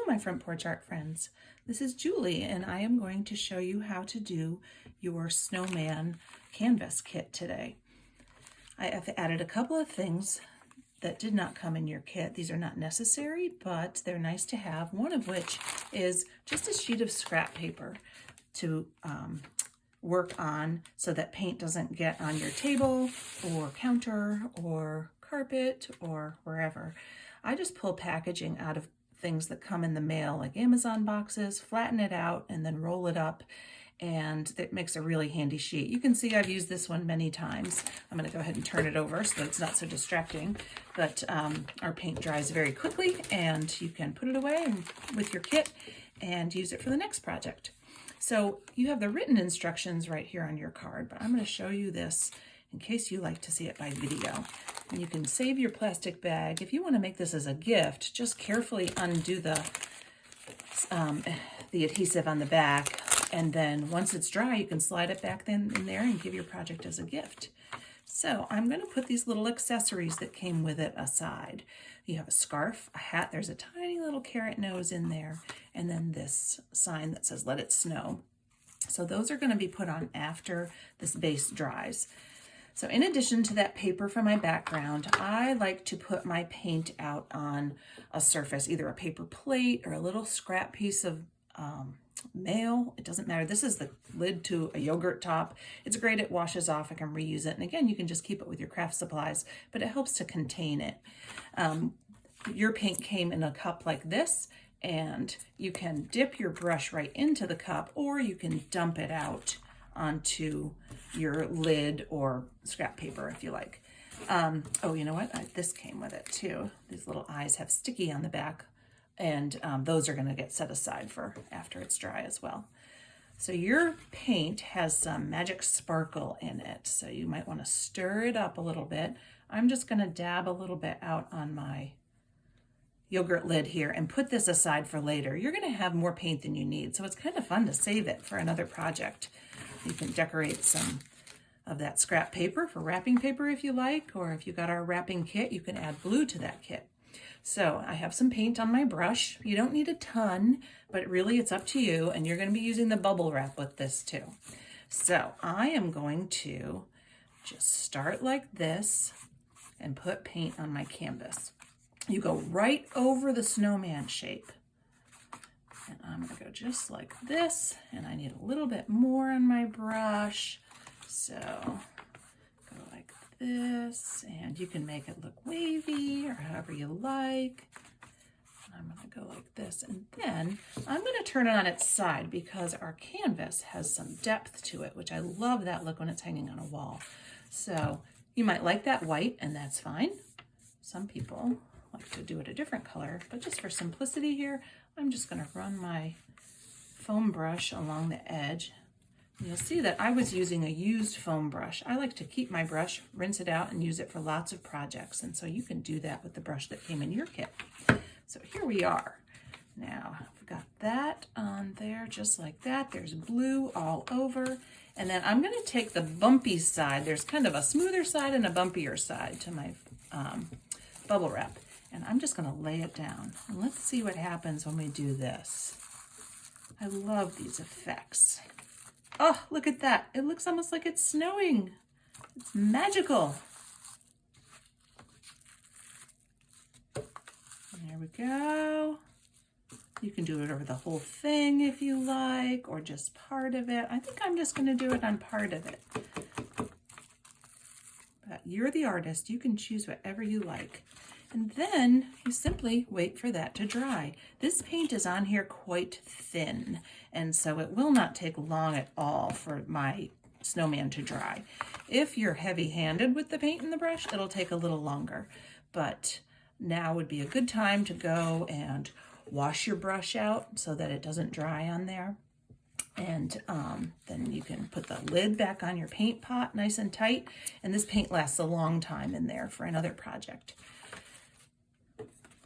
my front porch art friends. This is Julie and I am going to show you how to do your snowman canvas kit today. I have added a couple of things that did not come in your kit. These are not necessary, but they're nice to have, one of which is just a sheet of scrap paper to work on so that paint doesn't get on your table or counter or carpet or wherever. I just pull packaging out of things that come in the mail, like Amazon boxes, flatten it out and then roll it up, and it makes a really handy sheet. You can see I've used this one many times. I'm going to go ahead and turn it over so it's not so distracting, but our paint dries very quickly and you can put it away with your kit and use it for the next project. So you have the written instructions right here on your card, but I'm going to show you this in case you like to see it by video. And you can save your plastic bag. If you want to make this as a gift, just carefully undo the adhesive on the back, and then once it's dry, you can slide it back in there and give your project as a gift. So I'm going to put these little accessories that came with it aside. You have a scarf, a hat, there's a tiny little carrot nose in there, and then this sign that says "Let It Snow." So those are going to be put on after this base dries. So in addition to that paper for my background, I like to put my paint out on a surface, either a paper plate or a little scrap piece of mail. It doesn't matter. This is the lid to a yogurt top. It's great. It washes off. I can reuse it. And again, you can just keep it with your craft supplies, but it helps to contain it. Your paint came in a cup like this, and you can dip your brush right into the cup, or you can dump it out onto your lid or scrap paper if you like. Oh, you know what? This came with it too. These little eyes have sticky on the back, and those are going to get set aside for after it's dry as well. So your paint has some magic sparkle in it, so you might want to stir it up a little bit. I'm just going to dab a little bit out on my yogurt lid here and put this aside for later. You're going to have more paint than you need, so it's kind of fun to save it for another project. You can decorate some of that scrap paper for wrapping paper if you like, or if you got our wrapping kit, you can add glue to that kit. So I have some paint on my brush. You don't need a ton, but really it's up to you, and you're going to be using the bubble wrap with this too. So I am going to just start like this and put paint on my canvas. You go right over the snowman shape. And I'm going to go just like this, and I need a little bit more on my brush. So go like this, and you can make it look wavy or however you like. I'm going to go like this, and then I'm going to turn it on its side because our canvas has some depth to it, which I love that look when it's hanging on a wall. So you might like that white, and that's fine. Some people like to do it a different color, but just for simplicity here, I'm just going to run my foam brush along the edge. You'll see that I was using a used foam brush. I like to keep my brush, rinse it out, and use it for lots of projects, and so you can do that with the brush that came in your kit. So here we are. Now, I've got that on there just like that. There's blue all over. And then I'm going to take the bumpy side. There's kind of a smoother side and a bumpier side to my bubble wrap. And I'm just going to lay it down. And let's see what happens when we do this. I love these effects. Oh, look at that. It looks almost like it's snowing. It's magical. There we go. You can do it over the whole thing if you like, or just part of it. I think I'm just going to do it on part of it. But you're the artist. You can choose whatever you like. And then you simply wait for that to dry. This paint is on here quite thin, and so it will not take long at all for my snowman to dry. If you're heavy-handed with the paint and the brush, it'll take a little longer. But now would be a good time to go and wash your brush out so that it doesn't dry on there. And then you can put the lid back on your paint pot nice and tight. And this paint lasts a long time in there for another project.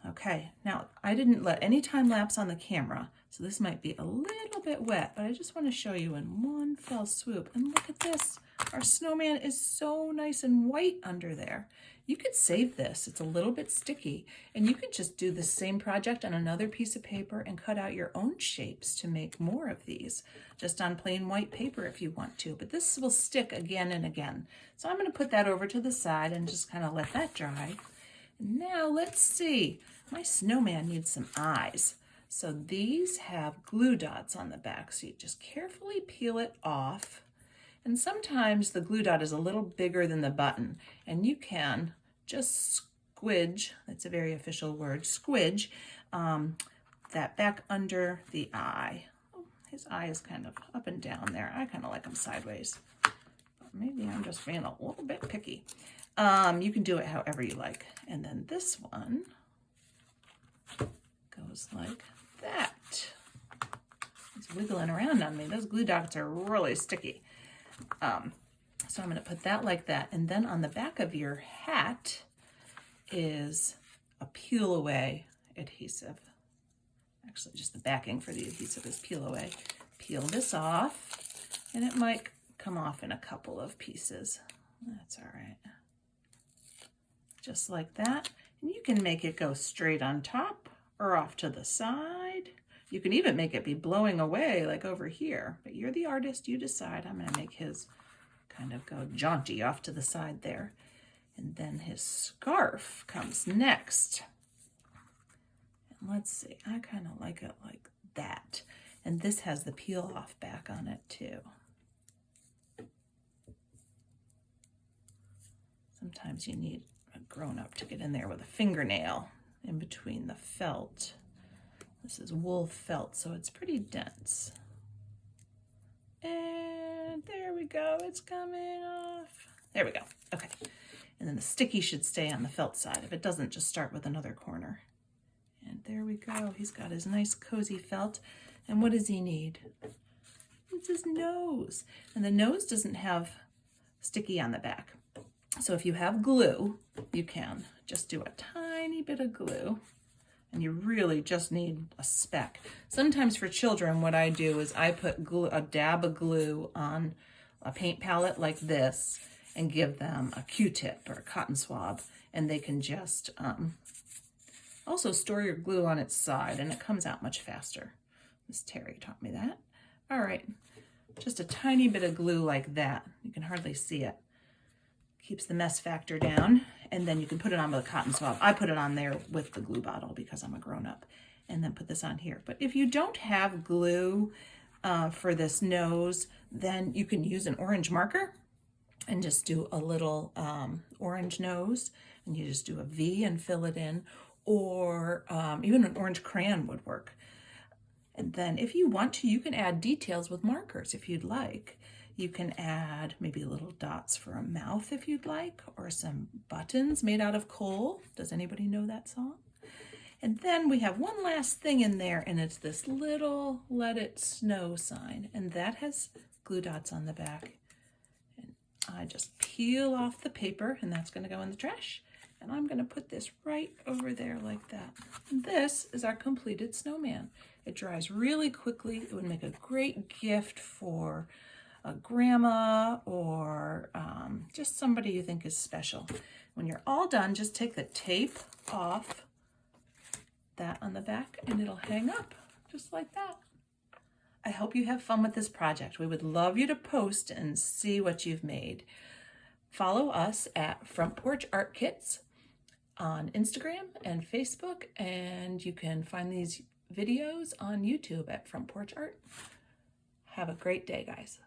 Okay, now I didn't let any time lapse on the camera, so this might be a little bit wet, but I just want to show you in one fell swoop. And look at this. Our snowman is so nice and white under there. You could save this. It's a little bit sticky, and you could just do the same project on another piece of paper and cut out your own shapes to make more of these, just on plain white paper if you want to, but this will stick again and again. So I'm going to put that over to the side and just kind of let that dry. Now let's see, my snowman needs some eyes. So these have glue dots on the back, so you just carefully peel it off. And sometimes the glue dot is a little bigger than the button, and you can just squidge, that's a very official word, squidge, that back under the eye. Oh, his eye is kind of up and down there. I kind of like him sideways. But maybe I'm just being a little bit picky. You can do it however you like. And then this one goes like that. It's wiggling around on me. Those glue dots are really sticky. So I'm going to put that like that. And then on the back of your hat is a peel away adhesive. Actually, just the backing for the adhesive is peel away. Peel this off, and it might come off in a couple of pieces. That's all right. Just like that. And you can make it go straight on top or off to the side. You can even make it be blowing away like over here, but you're the artist, you decide. I'm gonna make his kind of go jaunty off to the side there. And then his scarf comes next. And let's see, I kind of like it like that. And this has the peel off back on it too. Sometimes you need a grown-up to get in there with a fingernail in between the felt. This is wool felt, so it's pretty dense. And there we go, it's coming off. There we go, okay. And then the sticky should stay on the felt side. If it doesn't, just start with another corner. And there we go, he's got his nice cozy felt. And what does he need? It's his nose. And the nose doesn't have sticky on the back. So if you have glue, you can just do a tiny bit of glue. And you really just need a speck. Sometimes for children, what I do is I put glue, a dab of glue on a paint palette like this and give them a Q-tip or a cotton swab, and they can just also store your glue on its side, and it comes out much faster. Miss Terry taught me that. All right, just a tiny bit of glue like that. You can hardly see it. Keeps the mess factor down, and then you can put it on with a cotton swab. I put it on there with the glue bottle because I'm a grown-up, and then put this on here. But if you don't have glue for this nose, then you can use an orange marker and just do a little orange nose, and you just do a V and fill it in, or even an orange crayon would work. And then if you want to, you can add details with markers if you'd like. You can add maybe little dots for a mouth if you'd like, or some buttons made out of coal. Does anybody know that song? And then we have one last thing in there, and it's this little Let It Snow sign, and that has glue dots on the back. And I just peel off the paper, and that's going to go in the trash. And I'm going to put this right over there like that. And this is our completed snowman. It dries really quickly. It would make a great gift for a grandma or just somebody you think is special. When you're all done, just take the tape off that on the back and it'll hang up just like that. I hope you have fun with this project. We would love you to post and see what you've made. Follow us at Front Porch Art Kits on Instagram and Facebook, and you can find these videos on YouTube at Front Porch Art. Have a great day, guys.